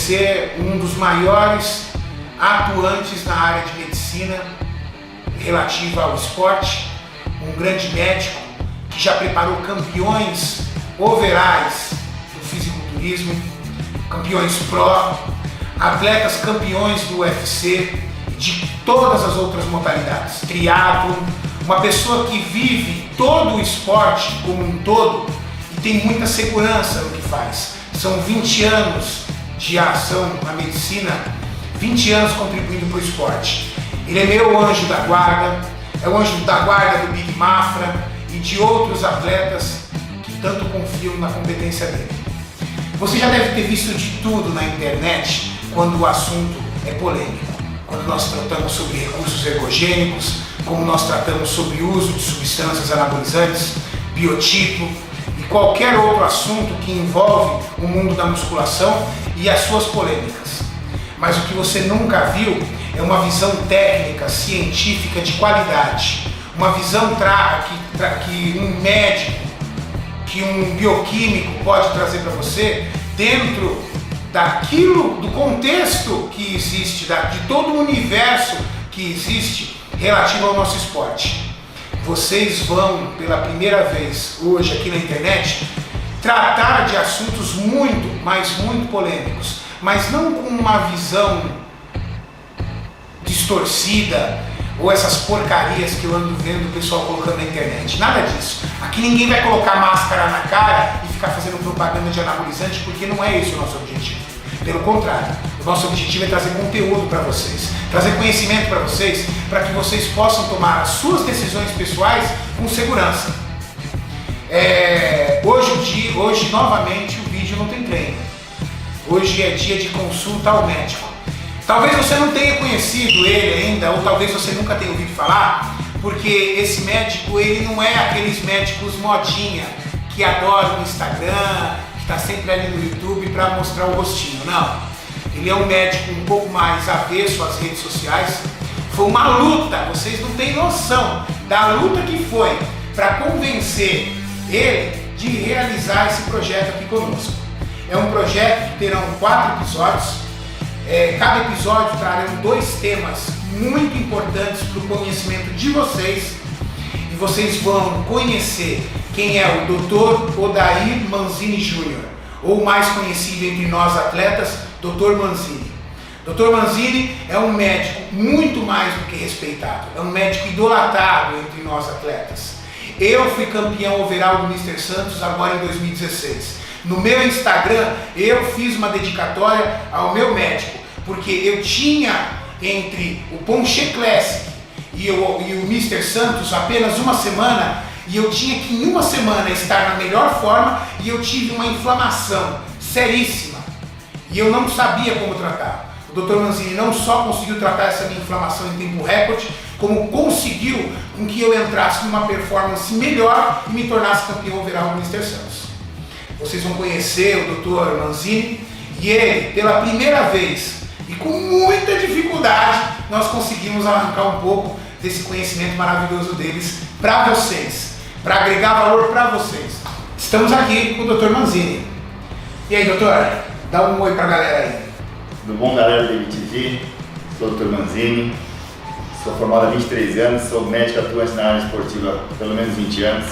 conhecer um dos maiores atuantes na área de medicina relativa ao esporte, um grande médico que já preparou campeões overais do fisiculturismo, campeões pro, atletas campeões do UFC, de todas as outras modalidades, triatlo, uma pessoa que vive todo o esporte como um todo e tem muita segurança no que faz. São 20 anos de ação na medicina, 20 anos contribuindo para o esporte. Ele é meu anjo da guarda, é o anjo da guarda do Big Mafra e de outros atletas que tanto confiam na competência dele. Você já deve ter visto de tudo na internet quando o assunto é polêmico. Quando nós tratamos sobre recursos ergogênicos, como nós tratamos sobre o uso de substâncias anabolizantes, biotipo e qualquer outro assunto que envolve o mundo da musculação e as suas polêmicas. Mas o que você nunca viu é uma visão técnica, científica de qualidade. Uma visão que um médico, que um bioquímico pode trazer para você dentro daquilo, do contexto que existe, de todo o universo que existe relativo ao nosso esporte. Vocês vão, pela primeira vez hoje aqui na internet, tratar de assuntos muito, mas muito polêmicos, mas não com uma visão distorcida ou essas porcarias que eu ando vendo o pessoal colocando na internet. Nada disso. Aqui ninguém vai colocar máscara na cara e ficar fazendo propaganda de anabolizante, porque não é esse o nosso objetivo. Pelo contrário, o nosso objetivo é trazer conteúdo para vocês, trazer conhecimento para vocês, para que vocês possam tomar as suas decisões pessoais com segurança. Hoje novamente o vídeo não tem treino. Hoje é dia de consulta ao médico. Talvez você não tenha conhecido ele ainda, ou talvez você nunca tenha ouvido falar, porque esse médico, ele não é aqueles médicos modinha que adoram o Instagram, que está sempre ali no YouTube para mostrar o rostinho. Não, ele é um médico um pouco mais avesso às redes sociais. Foi uma luta, vocês não têm noção da luta que foi para convencer ele de realizar esse projeto aqui conosco. É um projeto que terão 4 episódios. Cada episódio trarão 2 temas muito importantes para o conhecimento de vocês, e vocês vão conhecer quem é o Dr. Odair Manzini Jr., ou mais conhecido entre nós atletas, Dr. Manzini. Dr. Manzini é um médico muito mais do que respeitado, é um médico idolatrado entre nós atletas. Eu fui campeão overall do Mr. Santos agora em 2016. No meu Instagram, eu fiz uma dedicatória ao meu médico, porque eu tinha entre o Ponche Classic e o Mr. Santos apenas uma semana, e eu tinha que em uma semana estar na melhor forma, e eu tive uma inflamação seríssima, e eu não sabia como tratar. O Dr. Manzini não só conseguiu tratar essa minha inflamação em tempo recorde, como conseguiu com que eu entrasse numa performance melhor e me tornasse campeão overall do Mr. Santos. Vocês vão conhecer o Dr. Manzini, e ele, pela primeira vez e com muita dificuldade, nós conseguimos arrancar um pouco desse conhecimento maravilhoso deles para vocês, para agregar valor para vocês. Estamos aqui com o Dr. Manzini. E aí, doutor, dá um oi para a galera aí. Tudo bom, galera da MTV? Sou o Dr. Manzini, sou formado há 23 anos, sou médico atuante na área esportiva há pelo menos 20 anos,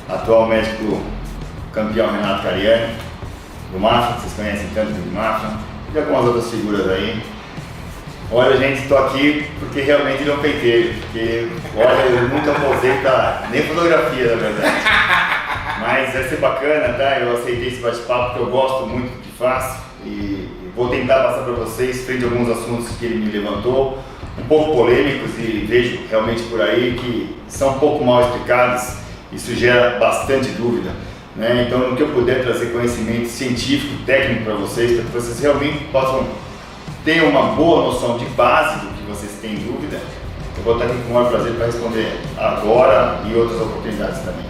atual médico campeão Renato Cariani, do Mafra, que vocês conhecem tanto do Mafra, e algumas outras figuras aí. Olha, gente, estou aqui porque realmente não peitei, porque olha, eu nunca posei pra nem fotografia, na verdade. Mas vai ser bacana, tá? Eu aceitei esse bate-papo porque eu gosto muito do que faço e vou tentar passar para vocês, frente a alguns assuntos que ele me levantou, um pouco polêmicos, e vejo realmente por aí que são um pouco mal explicados. Isso gera bastante dúvida. Então, no que eu puder trazer conhecimento científico, técnico para vocês, para que vocês realmente possam ter uma boa noção de base do que vocês têm dúvida, eu vou estar aqui com o maior prazer para responder agora e outras oportunidades também.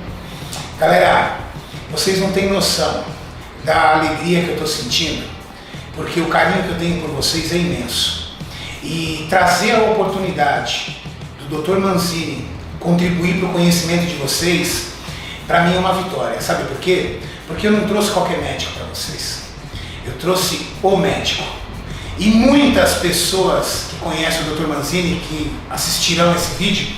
Galera, vocês não têm noção da alegria que eu estou sentindo, porque o carinho que eu tenho por vocês é imenso. E trazer a oportunidade do Dr. Manzini contribuir para o conhecimento de vocês, para mim é uma vitória. Sabe por quê? Porque eu não trouxe qualquer médico para vocês. Eu trouxe o médico. E muitas pessoas que conhecem o Dr. Manzini, que assistirão esse vídeo,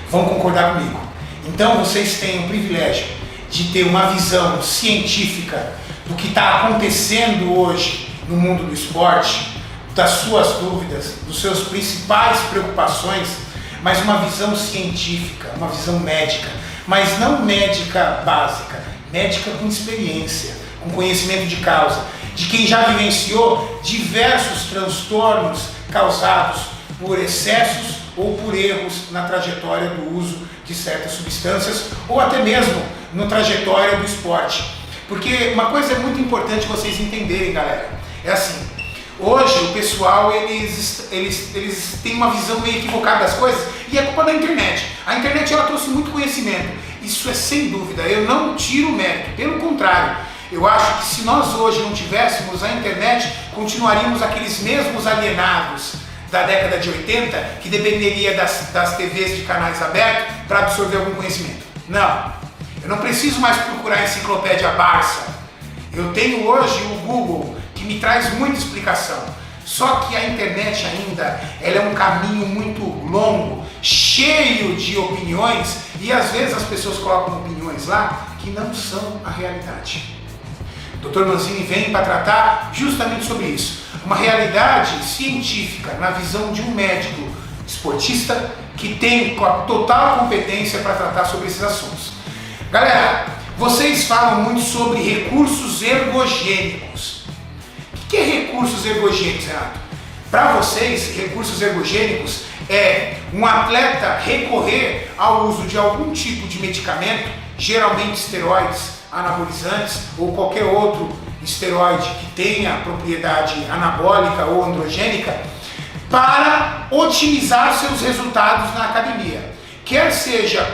vão concordar comigo. Então vocês têm o privilégio de ter uma visão científica do que está acontecendo hoje no mundo do esporte, das suas dúvidas, dos seus principais preocupações, mas uma visão científica, uma visão médica, mas não médica básica, médica com experiência, com conhecimento de causa, de quem já vivenciou diversos transtornos causados por excessos ou por erros na trajetória do uso de certas substâncias ou até mesmo na trajetória do esporte. Porque uma coisa é muito importante vocês entenderem, galera, é assim, hoje o pessoal eles têm uma visão meio equivocada das coisas e é culpa da internet. A internet ela trouxe muito conhecimento, isso é sem dúvida, eu não tiro o mérito, pelo contrário, eu acho que se nós hoje não tivéssemos a internet, continuaríamos aqueles mesmos alienados da década de 80 que dependeria das TVs de canais abertos para absorver algum conhecimento. Não, eu não preciso mais procurar a enciclopédia Barça, eu tenho hoje o Google que me traz muita explicação. Só que a internet ainda ela é um caminho muito longo, cheio de opiniões e às vezes as pessoas colocam opiniões lá que não são a realidade. O Dr. Manzini vem para tratar justamente sobre isso. Uma realidade científica na visão de um médico esportista que tem total competência para tratar sobre esses assuntos. Galera, vocês falam muito sobre recursos ergogênicos. O que é recursos ergogênicos, Renato? Para vocês, recursos ergogênicos é um atleta recorrer ao uso de algum tipo de medicamento, geralmente esteroides, anabolizantes ou qualquer outro esteroide que tenha propriedade anabólica ou androgênica, para otimizar seus resultados na academia. Quer seja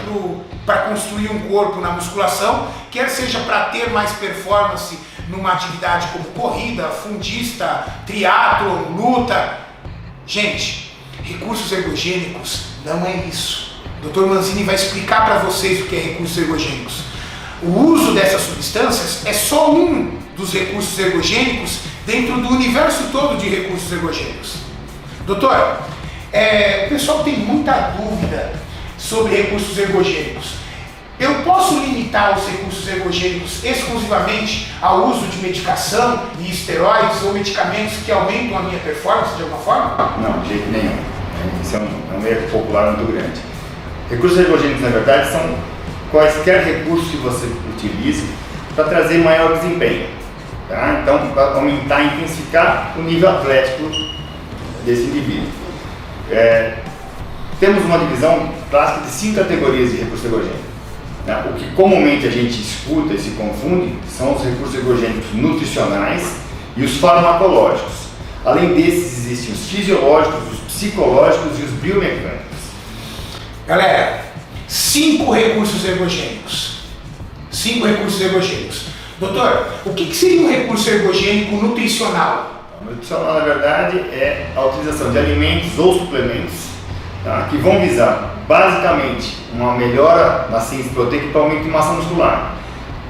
para construir um corpo na musculação, quer seja para ter mais performance numa atividade como corrida, fundista, triatlon, luta. Gente, recursos ergogênicos não é isso. O Dr. Manzini vai explicar para vocês o que é recursos ergogênicos. O uso dessas substâncias é só um dos recursos ergogênicos dentro do universo todo de recursos ergogênicos. Doutor, o pessoal tem muita dúvida sobre recursos ergogênicos. Eu posso limitar os recursos ergogênicos exclusivamente ao uso de medicação e esteroides ou medicamentos que aumentam a minha performance de alguma forma? Não, de jeito nenhum. Isso é um erro popular muito grande. Recursos ergogênicos, na verdade, são quaisquer recursos que você utilize para trazer maior desempenho. Tá? Então, para aumentar, intensificar o nível atlético desse indivíduo. Temos uma divisão clássica de 5 categorias de recursos ergogênicos. O que comumente a gente escuta e se confunde são os recursos ergogênicos nutricionais e os farmacológicos. Além desses, existem os fisiológicos, os psicológicos e os biomecânicos. Galera, 5 recursos ergogênicos. 5 recursos ergogênicos. Doutor, o que seria um recurso ergogênico nutricional? O nutricional, na verdade, é a utilização de alimentos ou suplementos, tá, que vão visar basicamente uma melhora na síntese proteica para aumento de massa muscular.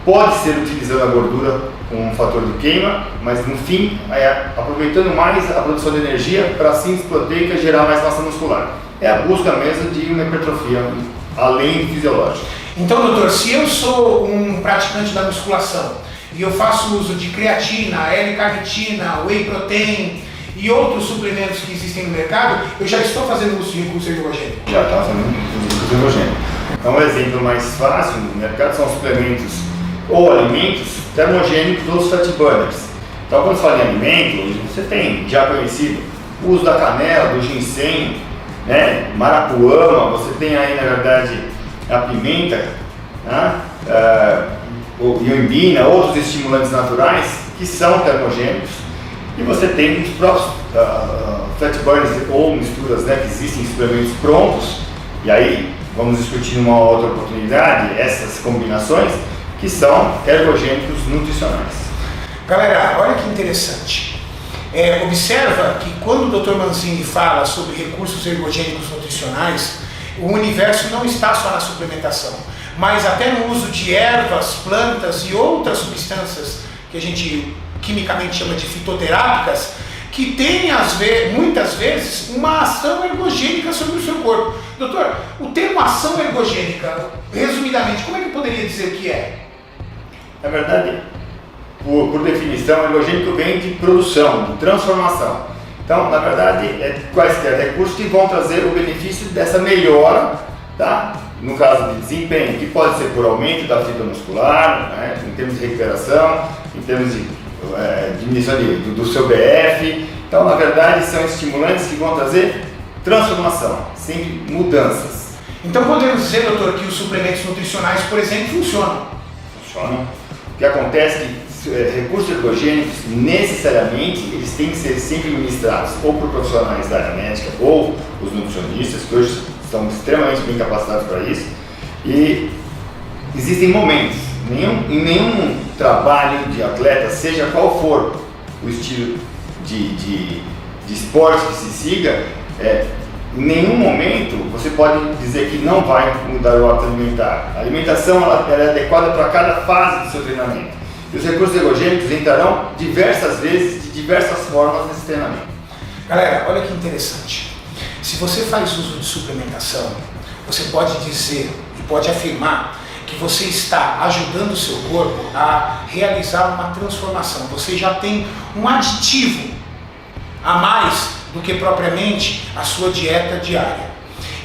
Pode ser utilizando a gordura como um fator de queima, mas no fim, aproveitando mais a produção de energia para a síntese proteica gerar mais massa muscular. É a busca mesmo de uma hipertrofia além do fisiológico. Então, doutor, se eu sou um praticante da musculação e eu faço uso de creatina, L-carnitina, whey protein e outros suplementos que existem no mercado, eu já estou fazendo uso de recurso ergogênico? Já está fazendo uso de recurso ergogênico. Então, um exemplo mais fácil no mercado são suplementos ou alimentos termogênicos ou os fat burners. Então, quando se fala em alimento, você tem já conhecido o uso da canela, do ginseng, né, marapuama, você tem aí na verdade a pimenta, né, ioimbina, outros estimulantes naturais que são termogênicos, e você tem os próprios fat burners ou misturas, né, que existem suplementos prontos, e aí vamos discutir numa outra oportunidade essas combinações que são ergogênicos nutricionais. Galera, olha que interessante. Observa que quando o Dr. Manzini fala sobre recursos ergogênicos nutricionais, o universo não está só na suplementação, mas até no uso de ervas, plantas e outras substâncias que a gente quimicamente chama de fitoterápicas, que tem muitas vezes uma ação ergogênica sobre o seu corpo. Doutor, o termo ação ergogênica, resumidamente, como é que eu poderia dizer o que é? Na verdade, por definição, ergogênico vem de produção, de transformação. Então, na verdade, quaisquer recursos que vão trazer o benefício dessa melhora, tá? No caso de desempenho, que pode ser por aumento da fibra muscular, né? Em termos de recuperação, em termos de diminuição do seu BF. Então, na verdade, são estimulantes que vão trazer transformação, sempre mudanças. Então, podemos dizer, doutor, que os suplementos nutricionais, por exemplo, funcionam? Funcionam. O que acontece é que recursos ergogênicos, necessariamente, eles têm que ser sempre ministrados ou por profissionais da área médica ou os nutricionistas, que hoje estão extremamente bem capacitados para isso. E existem momentos. Em nenhum trabalho de atleta, seja qual for o estilo de esporte que se siga, em nenhum momento você pode dizer que não vai mudar o hábito alimentar. A alimentação ela é adequada para cada fase do seu treinamento. E os recursos ergogênicos entrarão diversas vezes, de diversas formas nesse treinamento. Galera, olha que interessante. Se você faz uso de suplementação, você pode dizer e pode afirmar que você está ajudando o seu corpo a realizar uma transformação. Você já tem um aditivo a mais do que propriamente a sua dieta diária.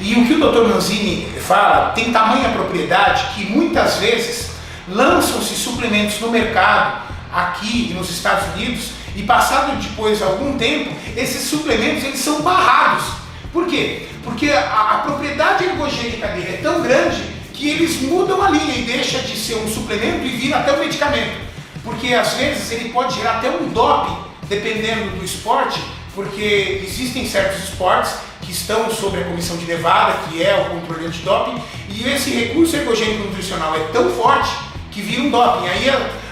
E o que o Dr. Manzini fala tem tamanha propriedade que muitas vezes lançam-se suplementos no mercado aqui nos Estados Unidos e passado depois algum tempo, esses suplementos eles são barrados. Por quê? Porque a propriedade ergogênica dele é tão grande que eles mudam a linha e deixa de ser um suplemento e vira até um medicamento. Porque às vezes ele pode gerar até um doping, dependendo do esporte, porque existem certos esportes que estão sob a comissão de Nevada, que é o controle antidoping, e esse recurso ergogênico nutricional é tão forte que vira um doping.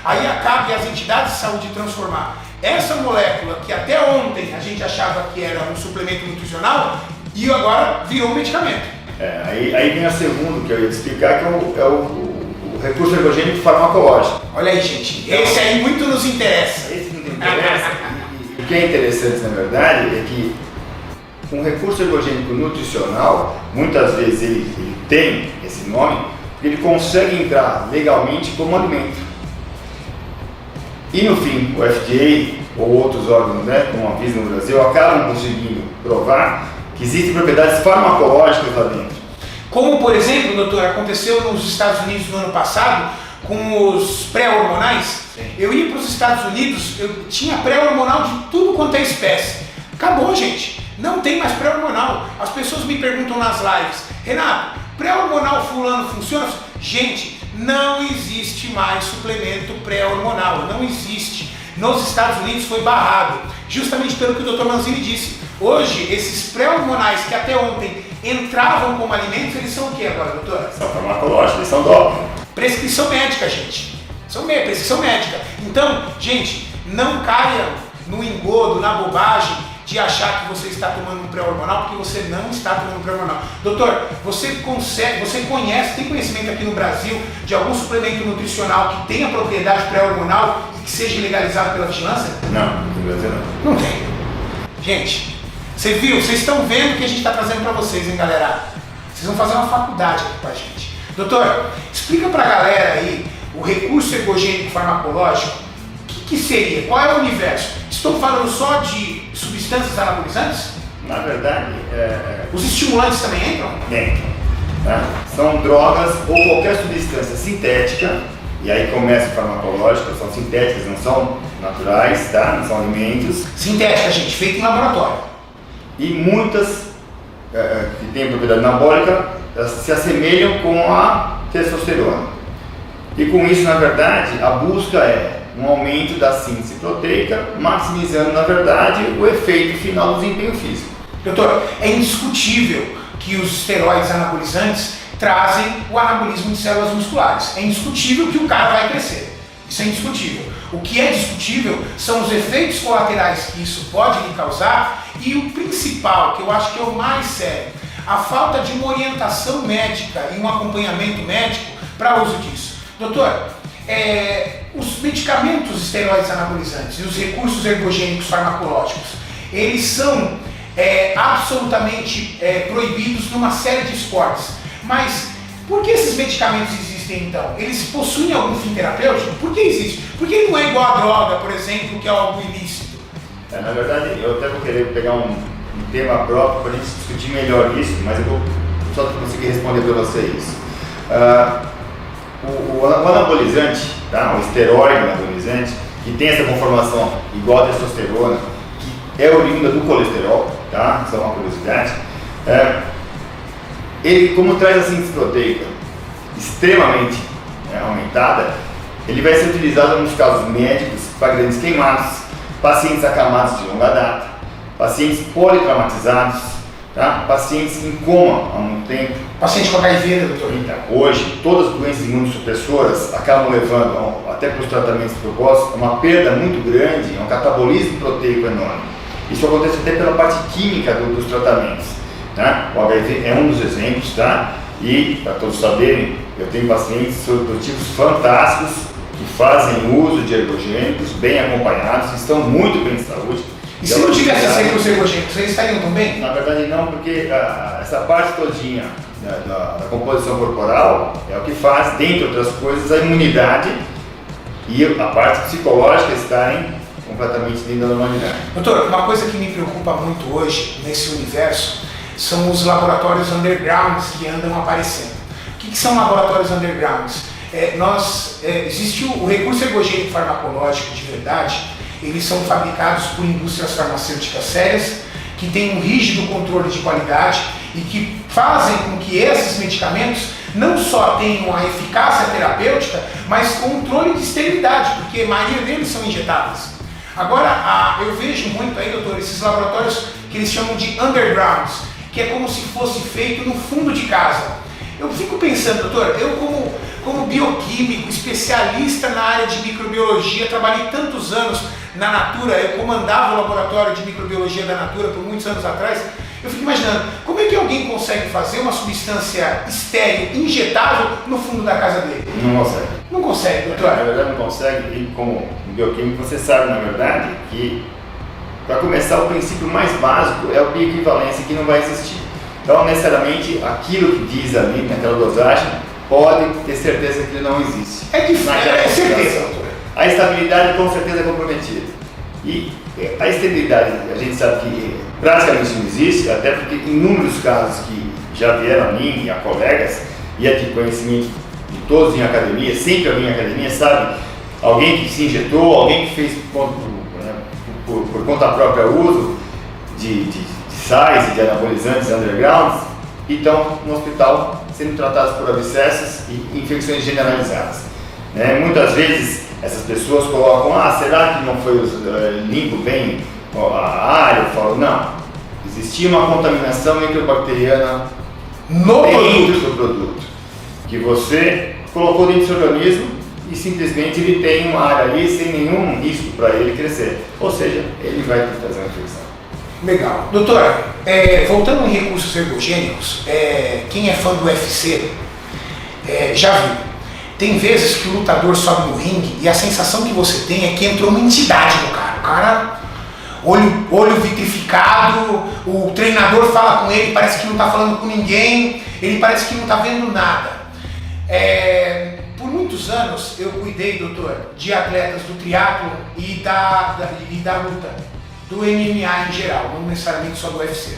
Aí cabe às entidades de saúde transformar essa molécula que até ontem a gente achava que era um suplemento nutricional e agora virou um medicamento. Aí vem a segunda que eu ia te explicar, que é o recurso ergogênico farmacológico. Olha aí, gente, esse aí muito nos interessa. Esse nos interessa. E o que é interessante, na verdade, é que um recurso ergogênico nutricional, muitas vezes ele tem esse nome, porque ele consegue entrar legalmente como alimento. E no fim, o FDA ou outros órgãos, né, como a Anvisa no Brasil, acabam conseguindo provar que existem propriedades farmacológicas lá dentro. Como, por exemplo, doutor, aconteceu nos Estados Unidos no ano passado com os pré-hormonais. Eu ia para os Estados Unidos, eu tinha pré-hormonal de tudo quanto é espécie. Acabou, gente. Não tem mais pré-hormonal. As pessoas me perguntam nas lives, Renato, pré-hormonal fulano funciona? Gente, não existe mais suplemento pré-hormonal. Não existe. Nos Estados Unidos foi barrado, justamente pelo que o Dr. Manzini disse. Hoje, esses pré-hormonais que até ontem entravam como alimentos, eles são o que agora, doutora? São farmacológicos, eles são doping. Prescrição médica, gente. Prescrição médica. Então, gente, não caiam no engodo, na bobagem de achar que você está tomando um pré-hormonal, porque você não está tomando um pré-hormonal. Doutor, você conhece, tem conhecimento aqui no Brasil de algum suplemento nutricional que tenha propriedade pré-hormonal e que seja legalizado pela vigilância? Não, no Brasil não. Não tem. Gente, vocês estão vendo o que a gente está trazendo para vocês, hein, galera? Vocês vão fazer uma faculdade aqui com a gente. Doutor, explica para a galera aí o recurso ergogênico farmacológico. O que seria? Qual é o universo? Estou falando só de substâncias anabolizantes? Na verdade, Os estimulantes também entram? Entram. Tá? São drogas ou qualquer substância sintética, e aí começa o farmacológico, são sintéticas, não são naturais, tá? Não são alimentos. Sintética, gente, feita em laboratório. E muitas que têm propriedade anabólica, elas se assemelham com a testosterona. E com isso, na verdade, a busca é um aumento da síntese proteica, maximizando, na verdade, o efeito final do desempenho físico. Doutor, é indiscutível que os esteroides anabolizantes trazem o anabolismo de células musculares. É indiscutível que o cara vai crescer. Isso é indiscutível. O que é discutível são os efeitos colaterais que isso pode lhe causar e o principal, que eu acho que é o mais sério, a falta de uma orientação médica e um acompanhamento médico para uso disso. Doutor, os medicamentos esteroides anabolizantes e os recursos ergogênicos farmacológicos, eles são absolutamente proibidos numa série de esportes. Mas por que esses medicamentos existem então? Eles possuem algum fim terapêutico? Por que existe? Porque ele não é igual a droga, por exemplo, que é algo ilícito. Na verdade, eu até vou querer pegar um tema próprio para a gente discutir melhor isso, mas eu vou só conseguir responder para você isso. O anabolizante, tá? O esteroide anabolizante, que tem essa conformação igual a testosterona, que é oriunda do colesterol, tá? Isso é uma curiosidade. Ele, como traz a síntese proteica extremamente aumentada, ele vai ser utilizado nos casos médicos para grandes queimados, pacientes acamados de longa data, pacientes politraumatizados, tá? Pacientes em coma há muito tempo. Paciente com HIV, né, doutor? Então, hoje, todas as doenças imunossuppressoras acabam levando, até para os tratamentos propostos, a uma perda muito grande, a um catabolismo proteico enorme. Isso acontece até pela parte química dos tratamentos. Tá? O HIV é um dos exemplos, tá? E, para todos saberem, eu tenho pacientes soropositivos fantásticos que fazem uso de ergogênicos, bem acompanhados, estão muito bem de saúde. E se não tivesse recursos ergogênicos, eles estariam também? Na verdade não, porque essa parte todinha da composição corporal é o que faz, dentre outras coisas, a imunidade e a parte psicológica estarem completamente dentro da normalidade. Doutor, uma coisa que me preocupa muito hoje, nesse universo, são os laboratórios undergrounds que andam aparecendo. O que são laboratórios undergrounds? Existe o recurso ergogênico farmacológico de verdade, eles são fabricados por indústrias farmacêuticas sérias, que têm um rígido controle de qualidade e que fazem com que esses medicamentos não só tenham a eficácia terapêutica, mas controle de esterilidade, porque a maioria deles são injetáveis. Agora, eu vejo muito aí, doutor, esses laboratórios que eles chamam de undergrounds, que é como se fosse feito no fundo de casa. Eu fico pensando, doutor, eu como bioquímico, especialista na área de microbiologia, trabalhei tantos anos na Natura, eu comandava o laboratório de microbiologia da Natura por muitos anos atrás. Eu fico imaginando, como é que alguém consegue fazer uma substância estéril, injetável, no fundo da casa dele? Não consegue. Não consegue, doutor? Na verdade não consegue, e como bioquímico você sabe, na verdade, que para começar o princípio mais básico é a bioequivalência, que não vai existir. Então, necessariamente, aquilo que diz ali naquela dosagem, pode ter certeza que ele não existe. É difícil, é certeza, doutor. A estabilidade com certeza é comprometida. E a esterilidade, a gente sabe que praticamente não existe, até porque inúmeros casos que já vieram a mim e a colegas, e é de conhecimento de todos em academia, sempre alguém em academia sabe, alguém que se injetou, alguém que fez por conta própria uso de sais e de anabolizantes undergrounds, e estão no hospital sendo tratados por abscessos e infecções generalizadas. Muitas vezes essas pessoas colocam, será que não foi limpo bem a área? Eu falo, não, existia uma contaminação microbacteriana dentro do produto, que você colocou dentro do seu organismo e simplesmente ele tem uma área ali sem nenhum risco para ele crescer, ou seja, ele vai trazer uma infecção. Legal. Doutora, voltando em recursos ergogênicos, quem é fã do UFC já viu. Tem vezes que o lutador sobe no ringue e a sensação que você tem é que entrou uma entidade no cara. O cara, olho vitrificado, o treinador fala com ele, parece que não está falando com ninguém, ele parece que não está vendo nada. Por muitos anos eu cuidei, doutor, de atletas do triatlo e da luta, do MMA em geral, não necessariamente só do UFC.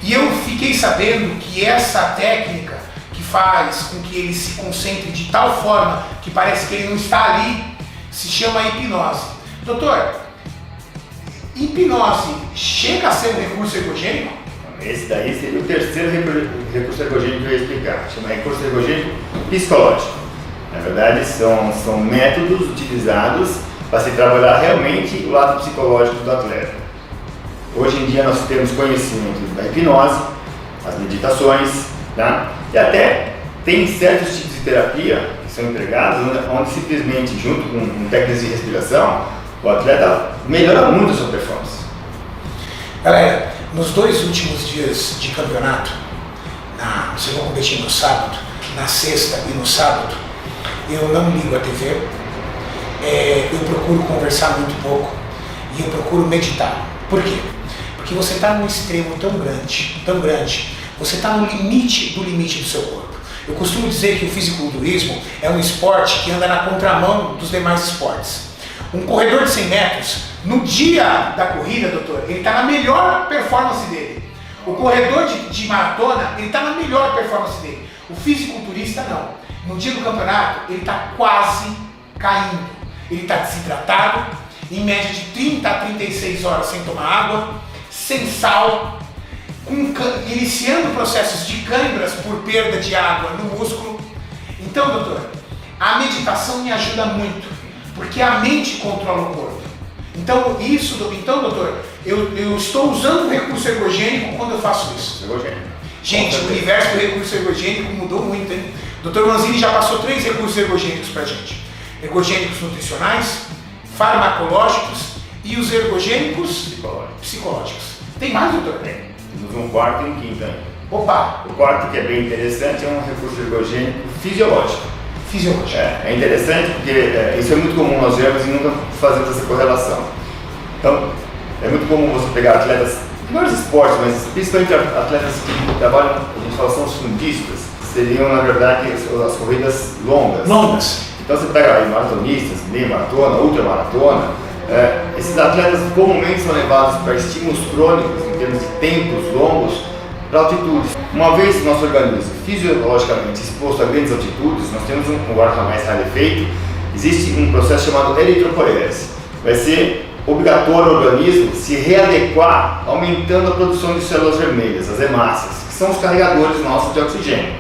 E eu fiquei sabendo que essa técnica que faz com que ele se concentre de tal forma que parece que ele não está ali, se chama hipnose. Doutor, hipnose chega a ser um recurso ergogênico? Esse daí seria o terceiro recurso ergogênico que eu ia explicar, chama recurso ergogênico psicológico. Na verdade, são métodos utilizados para se trabalhar realmente o lado psicológico do atleta. Hoje em dia nós temos conhecimento da hipnose, as meditações, tá? E até tem certos tipos de terapia que são empregados, onde simplesmente, junto com técnicas de respiração, o atleta melhora muito a sua performance. Galera, nos 2 últimos dias de campeonato, vocês vão competir no sábado, na sexta e no sábado, eu não ligo a TV, eu procuro conversar muito pouco e eu procuro meditar. Por quê? Porque você está num extremo tão grande, você está no limite do seu corpo. Eu costumo dizer que o fisiculturismo é um esporte que anda na contramão dos demais esportes. Um corredor de 100 metros, no dia da corrida, doutor, ele está na melhor performance dele. O corredor de maratona, ele está na melhor performance dele. O fisiculturista não. No dia do campeonato, ele está quase caindo. Ele está desidratado, em média de 30 a 36 horas sem tomar água, sem sal, iniciando processos de câimbras por perda de água no músculo. Então, doutor, a meditação me ajuda muito, porque a mente controla o corpo. Então, doutor, eu estou usando o recurso ergogênico quando eu faço isso. Gente, o universo do recurso ergogênico mudou muito, hein? Dr. Manzini já passou 3 recursos ergogênicos pra gente. Ergogênicos nutricionais, farmacológicos e os ergogênicos psicológicos. Tem mais, doutor? Tem. Temos um quarto e um quinto ainda. Opa! O quarto, que é bem interessante, é um recurso ergogênico fisiológico. É interessante porque isso é muito comum nós vemos e nunca fazemos essa correlação. Então, é muito comum você pegar atletas de vários esportes, mas principalmente atletas que trabalham, a gente fala, são os fundistas, seriam na verdade as corridas longas. Então você pega aí maratonistas, meia maratona, ultramaratona, esses atletas comumente são levados para estímulos crônicos, em termos de tempos longos, para altitudes. Uma vez nosso organismo fisiologicamente exposto a grandes altitudes, nós temos um ar mais rarefeito, existe um processo chamado eritropoiese. Vai ser obrigatório ao organismo se readequar, aumentando a produção de células vermelhas, as hemácias, que são os carregadores nossos de oxigênio.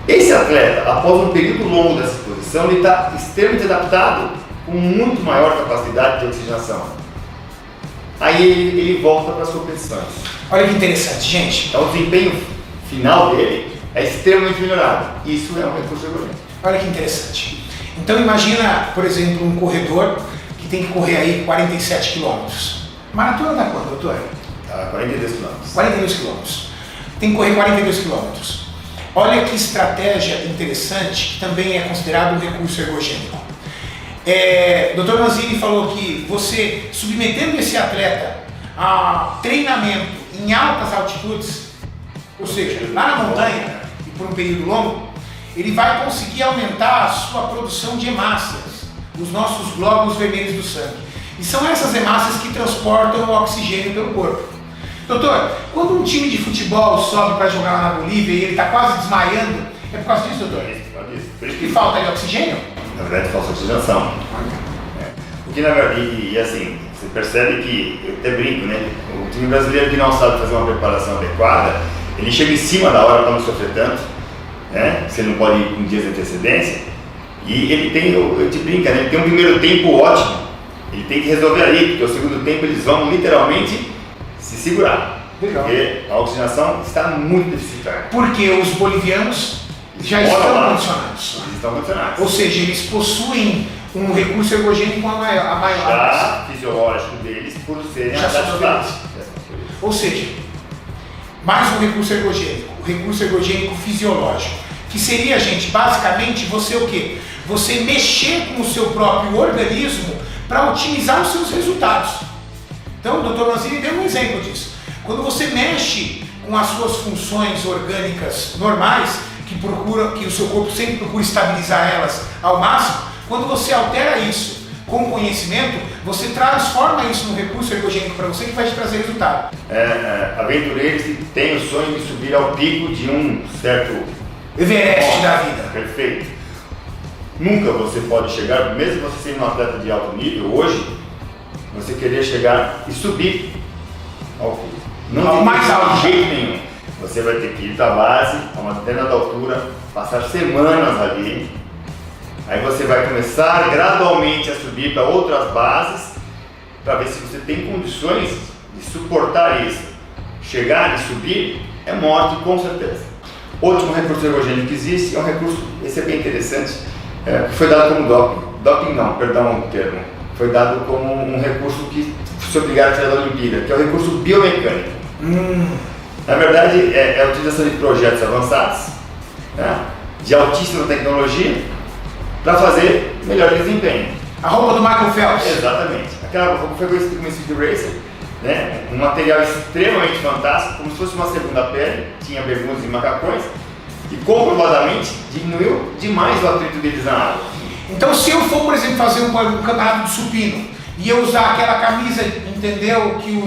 Esse atleta, após um período longo dessa exposição, ele está extremamente adaptado, com muito maior capacidade de oxigenação. Aí ele volta para as competições. Olha que interessante, gente. Então o desempenho final dele é extremamente melhorado. Isso é um recurso ergogênico. Olha que interessante. Então imagina, por exemplo, um corredor que tem que correr aí 47 quilômetros. Maratona dá quanto, doutor? 42 quilômetros. 42 quilômetros. Tem que correr 42 quilômetros. Olha que estratégia interessante, que também é considerado um recurso ergogênico. Dr. Manzini falou que você, submetendo esse atleta a treinamento em altas altitudes, ou seja, lá na montanha e por um período longo, ele vai conseguir aumentar a sua produção de hemácias, os nossos glóbulos vermelhos do sangue. E são essas hemácias que transportam o oxigênio pelo corpo. Doutor, quando um time de futebol sobe para jogar lá na Bolívia e ele está quase desmaiando, é por causa disso, doutor? Por isso que falta de oxigênio? Na verdade, falta oxigenação. O que na verdade, e assim, você percebe que, eu até brinco, né? O time brasileiro que não sabe fazer uma preparação adequada, ele chega em cima da hora para não sofrer tanto, né? Você não pode ir com dias de antecedência, e ele tem, eu te brinco, né? Ele tem um primeiro tempo ótimo, ele tem que resolver ali, porque o segundo tempo eles vão literalmente se segurar. Legal. Porque a oxigenação está muito deficitária. Porque os bolivianos já estão condicionados. Eles estão condicionados. Ou seja, eles possuem um recurso ergogênico a maior. Já fisiológico deles por serem já adaptados. Ou seja, mais um recurso ergogênico, o recurso ergogênico fisiológico, que seria, gente, basicamente você o quê? Você mexer com o seu próprio organismo para otimizar os seus resultados. Então, o Dr. Manzini deu um exemplo disso. Quando você mexe com as suas funções orgânicas normais, que o seu corpo sempre procura estabilizar elas ao máximo, quando você altera isso com conhecimento, você transforma isso num recurso ergogênico para você que vai te trazer resultado. Aventureiros que têm o sonho de subir ao pico de um certo Everest da vida. Perfeito. Nunca você pode chegar, mesmo você sendo um atleta de alto nível, hoje, você querer chegar e subir ao pico. Não tem mais alto de jeito nenhum. Você vai ter que ir da base a uma determinada altura, passar semanas ali. Aí você vai começar gradualmente a subir para outras bases, para ver se você tem condições de suportar isso. Chegar e subir é morte, com certeza. Outro recurso ergogênico que existe é um recurso, esse é bem interessante, que foi dado como doping. Doping não, perdão o termo. Foi dado como um recurso que se obrigaram a tirar da Olimpíada, que é o recurso biomecânico. Na verdade, é a utilização de projetos avançados, né, de altíssima tecnologia, para fazer melhor desempenho. A roupa do Michael Phelps. Exatamente. Aquela roupa foi conhecida como Speed Racer, né? Um material extremamente fantástico, como se fosse uma segunda pele, tinha bermudas e macacões, e comprovadamente diminuiu demais o atrito deles na água. Então, se eu for, por exemplo, fazer um campeonato de supino e eu usar aquela camisa, entendeu? Que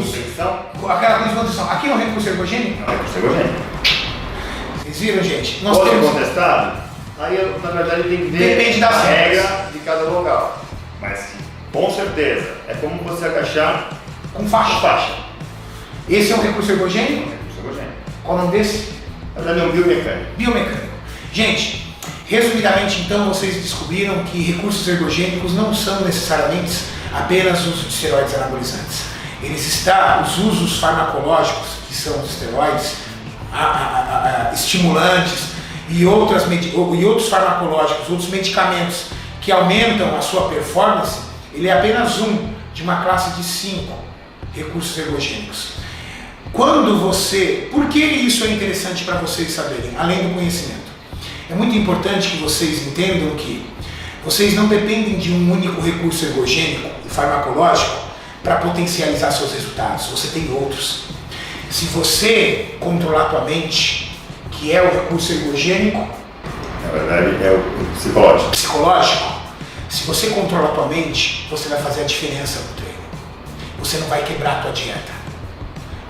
aquela camisa de condição, aqui não é recurso ergogênico? Não é recurso ergogênico. Vocês viram, gente? Nós temos contestado, aí na verdade tem que ver depende da regra de cada local. Mas com certeza é como você agachar com faixa. Esse é um recurso ergogênico? É um recurso ergogênico. Qual o nome desse? Na verdade é um biomecânico. Biomecânico. Gente, resumidamente então vocês descobriram que recursos ergogênicos não são necessariamente apenas uso de esteroides anabolizantes. Os usos farmacológicos, que são os esteroides, estimulantes e outros farmacológicos, outros medicamentos que aumentam a sua performance, ele é apenas um de uma classe de 5 recursos ergogênicos. Por que isso é interessante para vocês saberem, além do conhecimento? É muito importante que vocês entendam que vocês não dependem de um único recurso ergogênico e farmacológico para potencializar seus resultados, você tem outros. Se você controlar a tua mente, que é o recurso ergogênico, na verdade é o psicológico. Se você controlar a tua mente, você vai fazer a diferença no treino. Você não vai quebrar a tua dieta.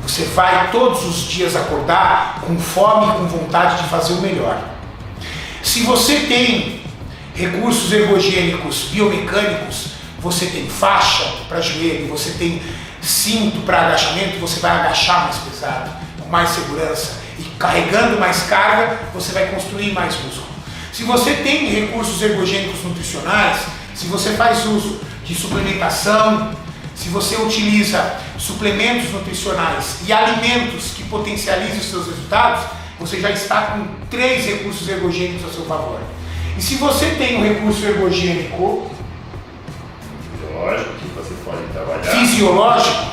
Você vai todos os dias acordar com fome e com vontade de fazer o melhor. Se você tem recursos ergogênicos biomecânicos, você tem faixa para joelho, você tem cinto para agachamento, você vai agachar mais pesado, com mais segurança, e carregando mais carga, você vai construir mais músculo. Se você tem recursos ergogênicos nutricionais, se você faz uso de suplementação, se você utiliza suplementos nutricionais e alimentos que potencializam os seus resultados, você já está com 3 recursos ergogênicos a seu favor. E se você tem um recurso ergogênico fisiológico, que você pode trabalhar, fisiológico,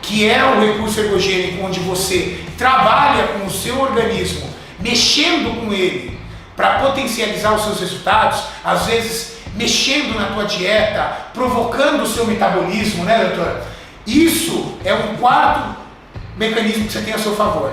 que é um recurso ergogênico onde você trabalha com o seu organismo, mexendo com ele para potencializar os seus resultados, às vezes mexendo na tua dieta, provocando o seu metabolismo, né, doutor? Isso é um quarto mecanismo que você tem a seu favor.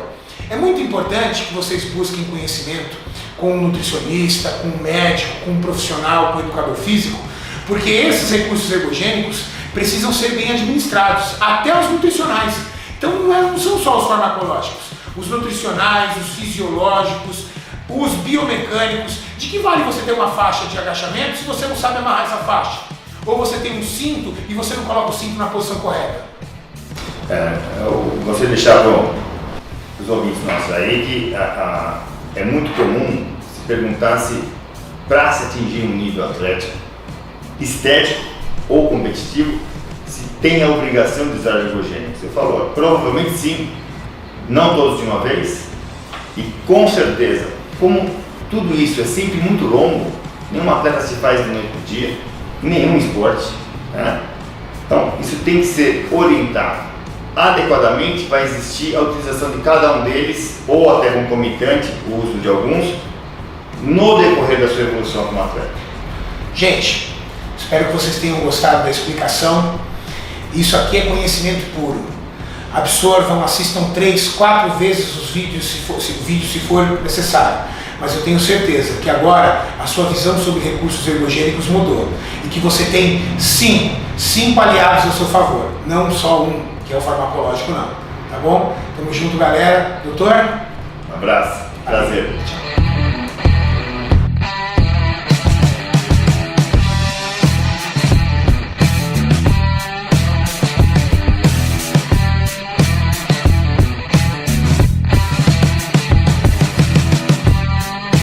É muito importante que vocês busquem conhecimento com um nutricionista, com um médico, com um profissional, com um educador físico, porque esses recursos ergogênicos precisam ser bem administrados, até os nutricionais. Então não são só os farmacológicos, os nutricionais, os fisiológicos, os biomecânicos. De que vale você ter uma faixa de agachamento se você não sabe amarrar essa faixa? Ou você tem um cinto e você não coloca o cinto na posição correta? Eu gostaria de deixar para os ouvintes nossos aí que é muito comum se perguntar se para se atingir um nível atlético, estético ou competitivo, se tem a obrigação de usar ergogênicos. Você falou, provavelmente sim, não todos de uma vez, e com certeza, como tudo isso é sempre muito longo, nenhum atleta se faz de noite para o dia, nenhum esporte, né? Então isso tem que ser orientado. Adequadamente vai existir a utilização de cada um deles, ou até concomitante o uso de alguns, no decorrer da sua evolução como atleta. Gente, espero que vocês tenham gostado da explicação. Isso aqui é conhecimento puro. Absorvam, assistam 3, 4 vezes os vídeos, se o vídeo for necessário. Mas eu tenho certeza que agora a sua visão sobre recursos ergogênicos mudou. E que você tem 5 aliados a seu favor. Não só um, que é o farmacológico, não. Tá bom? Tamo junto, galera. Doutor? Um abraço. Prazer. Tchau.